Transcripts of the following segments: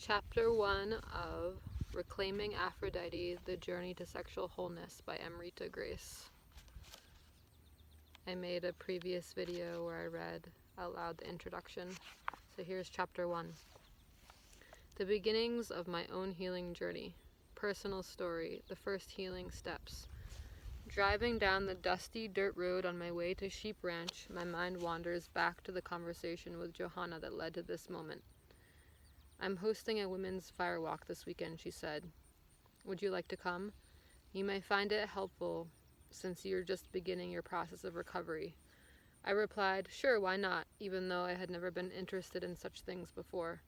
Chapter 1 of Reclaiming Aphrodite, The Journey to Sexual Wholeness by Amrita Grace. I made a previous video where I read out loud the introduction, so here's Chapter 1. The beginnings of my own healing journey. Personal story, the first healing steps. Driving down the dusty dirt road on my way to Sheep Ranch, my mind wanders back to the conversation with Johanna that led to this moment. I'm hosting a women's fire walk this weekend, she said. Would you like to come? You may find it helpful since you're just beginning your process of recovery. I replied, sure, why not, even though I had never been interested in such things before.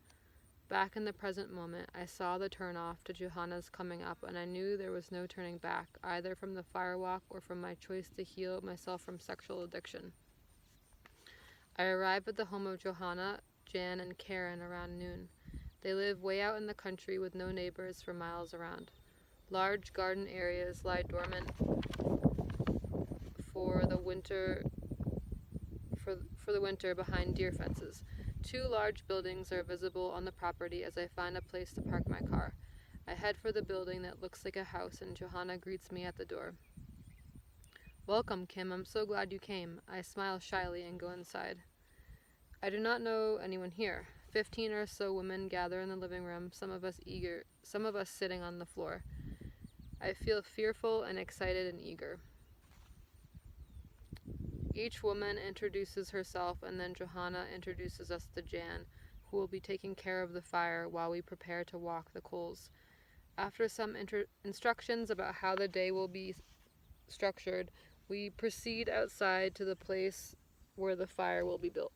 Back in the present moment, I saw the turnoff to Johanna's coming up, and I knew there was no turning back, either from the fire walk or from my choice to heal myself from sexual addiction. I arrived at the home of Johanna, Jan, and Karen around noon. They live way out in the country with no neighbors for miles around. Large garden areas lie dormant for the winter behind deer fences. Two large buildings are visible on the property as I find a place to park my car. I head for the building that looks like a house, and Johanna greets me at the door. Welcome, Kim. I'm so glad you came. I smile shyly and go inside. I do not know anyone here. 15 or so women gather in the living room, some of us sitting on the floor. I feel fearful and excited and eager. Each woman introduces herself, and then Johanna introduces us to Jan, who will be taking care of the fire while we prepare to walk the coals. After some instructions about how the day will be structured, we proceed outside to the place where the fire will be built.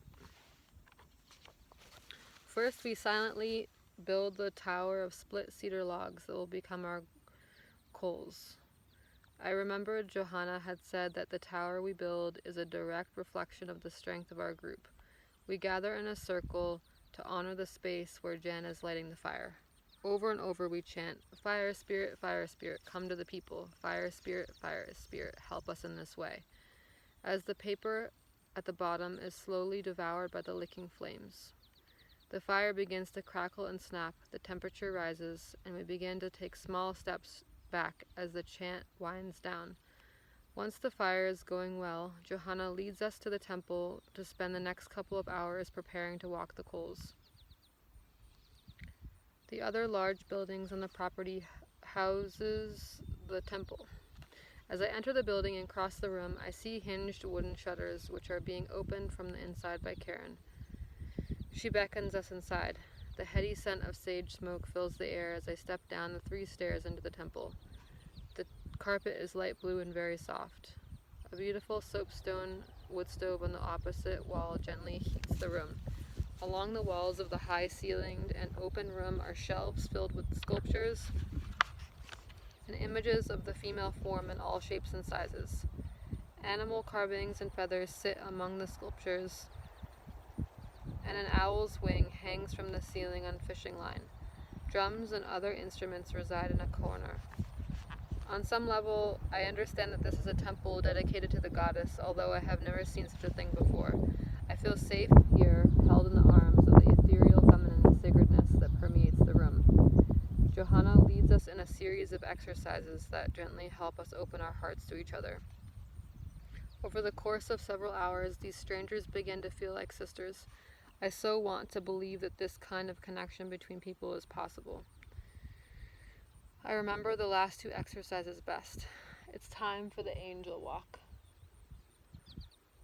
First, we silently build the tower of split cedar logs that will become our coals. I remembered Johanna had said that the tower we build is a direct reflection of the strength of our group. We gather in a circle to honor the space where Jan is lighting the fire. Over and over we chant, fire spirit, come to the people. Fire spirit, help us in this way. As the paper at the bottom is slowly devoured by the licking flames. The fire begins to crackle and snap, the temperature rises, and we begin to take small steps back as the chant winds down. Once the fire is going well, Johanna leads us to the temple to spend the next couple of hours preparing to walk the coals. The other large buildings on the property houses the temple. As I enter the building and cross the room, I see hinged wooden shutters which are being opened from the inside by Karen. She beckons us inside. The heady scent of sage smoke fills the air as I step down the 3 stairs into the temple. The carpet is light blue and very soft. A beautiful soapstone wood stove on the opposite wall gently heats the room. Along the walls of the high-ceilinged and open room are shelves filled with sculptures and images of the female form in all shapes and sizes. Animal carvings and feathers sit among the sculptures, and an owl's wing hangs from the ceiling on fishing line. Drums and other instruments reside in a corner. On some level, I understand that this is a temple dedicated to the goddess, although I have never seen such a thing before. I feel safe here, held in the arms of the ethereal feminine sacredness that permeates the room. Johanna leads us in a series of exercises that gently help us open our hearts to each other. Over the course of several hours, these strangers begin to feel like sisters. I so want to believe that this kind of connection between people is possible. I remember the last 2 exercises best. It's time for the angel walk,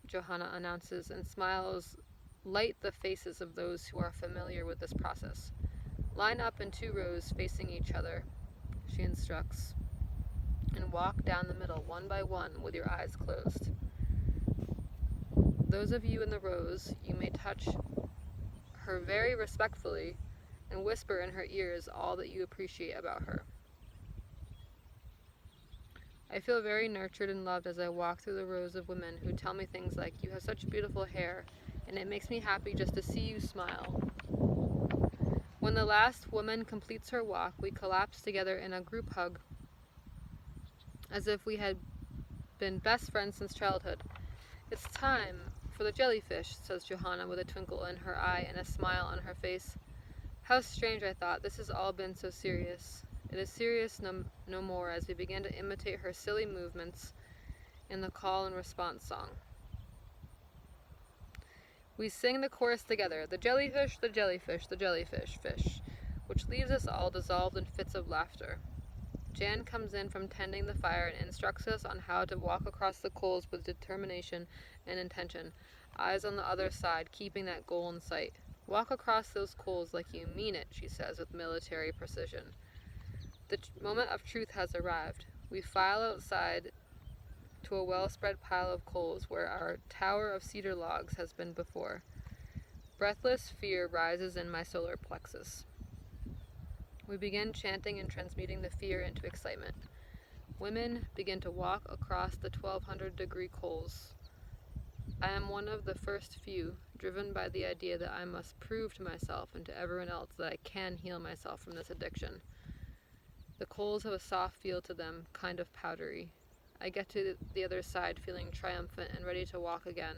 Johanna announces, and smiles light the faces of those who are familiar with this process. Line up in 2 rows facing each other, she instructs, and walk down the middle one by one with your eyes closed. Those of you in the rows, you may touch her very respectfully and whisper in her ears all that you appreciate about her. I feel very nurtured and loved as I walk through the rows of women who tell me things like, you have such beautiful hair, and it makes me happy just to see you smile. When the last woman completes her walk, we collapse together in a group hug, as if we had been best friends since childhood. It's time for the jellyfish, says Johanna with a twinkle in her eye and a smile on her face. How strange, I thought. This has all been so serious. It is serious no more as we began to imitate her silly movements in the call and response song. We sing the chorus together, the jellyfish, the jellyfish, the jellyfish, fish, which leaves us all dissolved in fits of laughter. Jan comes in from tending the fire and instructs us on how to walk across the coals with determination and intention, eyes on the other side, keeping that goal in sight. Walk across those coals like you mean it, she says with military precision. The moment of truth has arrived. We file outside to a well-spread pile of coals where our tower of cedar logs has been before. Breathless fear rises in my solar plexus. We begin chanting and transmuting the fear into excitement. Women begin to walk across the 1200-degree coals. I am one of the first few, driven by the idea that I must prove to myself and to everyone else that I can heal myself from this addiction. The coals have a soft feel to them, kind of powdery. I get to the other side feeling triumphant and ready to walk again.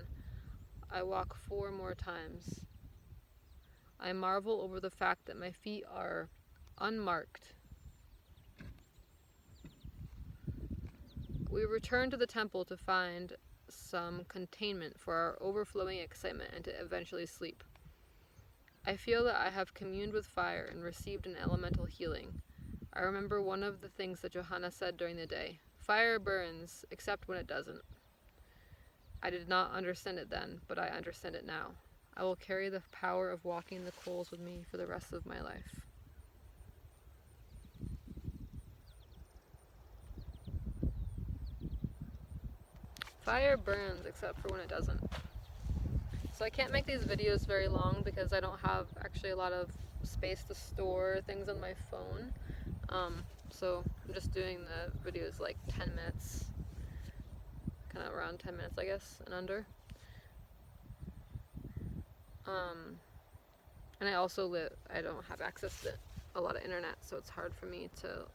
I walk 4 more times. I marvel over the fact that my feet are unmarked. We return to the temple to find some containment for our overflowing excitement and to eventually sleep. I feel that I have communed with fire and received an elemental healing. I remember one of the things that Johanna said during the day. Fire burns, except when it doesn't. I did not understand it then, but I understand it now. I will carry the power of walking the coals with me for the rest of my life. Fire burns, except for when it doesn't. So I can't make these videos very long because I don't have actually a lot of space to store things on my phone. So I'm just doing the videos like 10 minutes, kind of around 10 minutes, I guess, and under. And I don't have access to a lot of internet, so it's hard for me to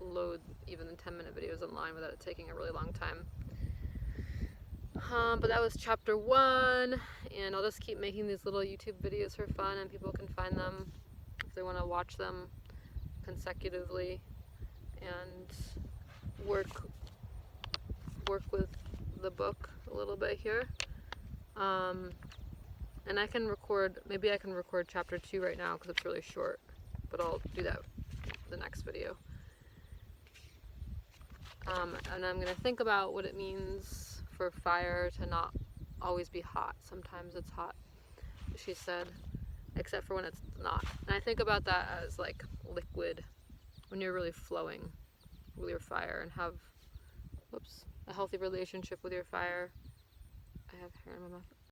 load even the 10-minute videos online without it taking a really long time. But that was chapter 1, and I'll just keep making these little YouTube videos for fun, and people can find them if they want to watch them consecutively and work with the book a little bit here. And maybe I can record chapter 2 right now because it's really short, but I'll do that the next video. And I'm going to think about what it means for fire to not always be hot. Sometimes it's hot, she said, except for when it's not. And I think about that as like liquid, when you're really flowing with your fire and have a healthy relationship with your fire. I have hair in my mouth.